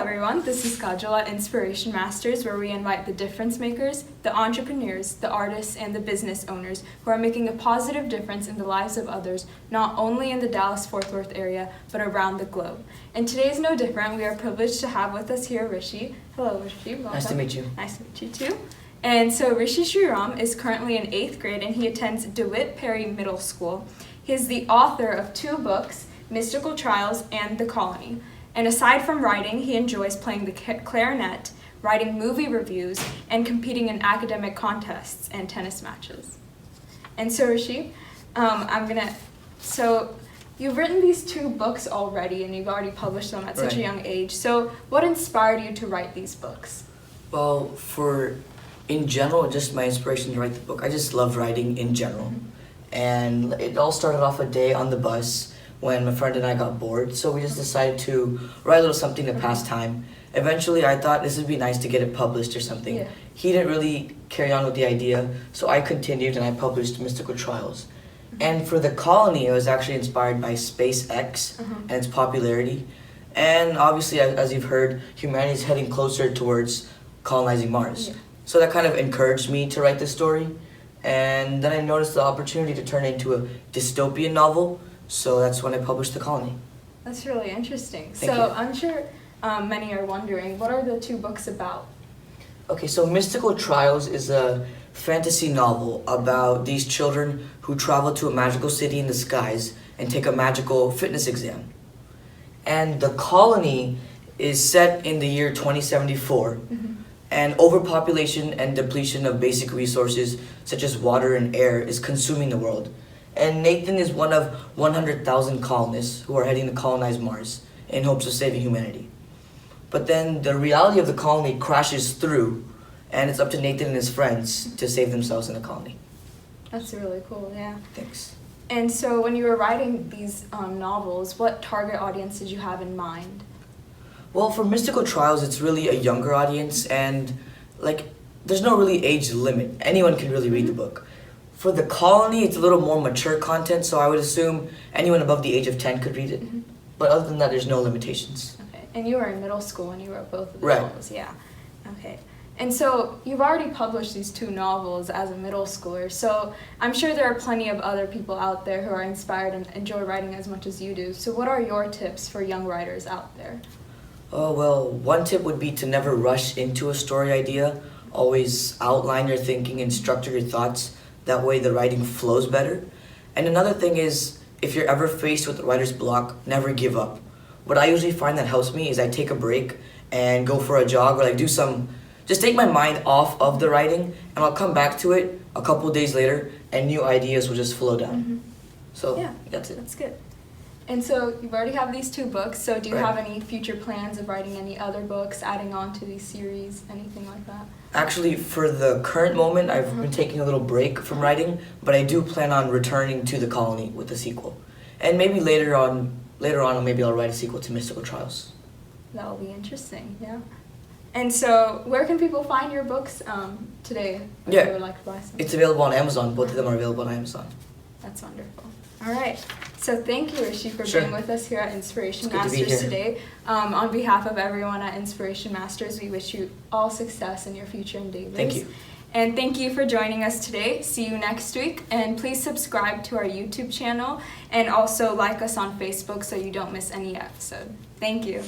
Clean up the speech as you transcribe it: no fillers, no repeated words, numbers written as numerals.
everyone, this is Kajal at Inspiration Masters, where we invite the difference makers, the entrepreneurs, the artists, and the business owners who are making a positive difference in the lives of others, not only in the Dallas-Fort Worth area, but around the globe. And today is no different. We are privileged to have with us here Rishi. Hello, Rishi. Welcome. Nice to meet you. Nice to meet you too. And so Rishi Sriram is currently in 8th grade, and he attends Dewitt Perry Middle School. He is the author of 2 books, Mystical Trials and The Colony. And aside from writing, he enjoys playing the clarinet, writing movie reviews, and competing in academic contests and tennis matches. And so Rishi, so you've written these 2 books already, and you've already published them at such a young age. So what inspired you to write these books? Well, in general, just my inspiration to write the book, I just love writing in general. And it all started off a day on the bus when my friend and I got bored, so we just decided to write a little something to pass time. Eventually, I thought this would be nice to get it published or something. Yeah. He didn't really carry on with the idea, so I continued and I published Mystical Trials. And for The Colony, it was actually inspired by SpaceX and its popularity. And obviously, as you've heard, humanity is heading closer towards colonizing Mars. Yeah. So that kind of encouraged me to write this story. And then I noticed the opportunity to turn it into a dystopian novel. So that's when I published The Colony. That's really interesting. Thank you. I'm sure many are wondering, what are the 2 books about? Okay, so Mystical Trials is a fantasy novel about these children who travel to a magical city in the skies and take a magical fitness exam. And The Colony is set in the year 2074. And overpopulation and depletion of basic resources such as water and air is consuming the world. And Nathan is one of 100,000 colonists who are heading to colonize Mars in hopes of saving humanity. But then the reality of the colony crashes through, and it's up to Nathan and his friends to save themselves in the colony. That's really cool, yeah. Thanks. And so when you were writing these novels, what target audience did you have in mind? Well, for Mystical Trials, it's really a younger audience, and there's no really age limit. Anyone can really read the book. For The Colony, it's a little more mature content, so I would assume anyone above the age of 10 could read it. But other than that, there's no limitations. Okay, and you were in middle school when you wrote both of the Right. novels, yeah. Okay, and so you've already published these 2 novels as a middle schooler, so I'm sure there are plenty of other people out there who are inspired and enjoy writing as much as you do. So what are your tips for young writers out there? Oh, well, one tip would be to never rush into a story idea. Always outline your thinking and structure your thoughts. That way the writing flows better. And another thing is, if you're ever faced with writer's block, never give up. What I usually find that helps me is I take a break and go for a jog or just take my mind off of the writing, and I'll come back to it a couple days later and new ideas will just flow down. So Yeah, that's it. That's good. And so you already have these 2 books, so do you Right. have any future plans of writing any other books, adding on to these series, anything like that? Actually, for the current moment, I've been taking a little break from writing, but I do plan on returning to The Colony with a sequel. And maybe later on, maybe I'll write a sequel to Mystical Trials. That'll be interesting, yeah. And so where can people find your books today if Yeah. they would like to buy some? It's available on Amazon. Both of them are available on Amazon. That's wonderful. All right. So thank you, Rishi, for Sure. being with us here at Inspiration It's good to be Masters here. today. On behalf of everyone at Inspiration Masters, we wish you all success in your future endeavors. Thank you. And thank you for joining us today. See you next week. And please subscribe to our YouTube channel and also like us on Facebook so you don't miss any episode. Thank you.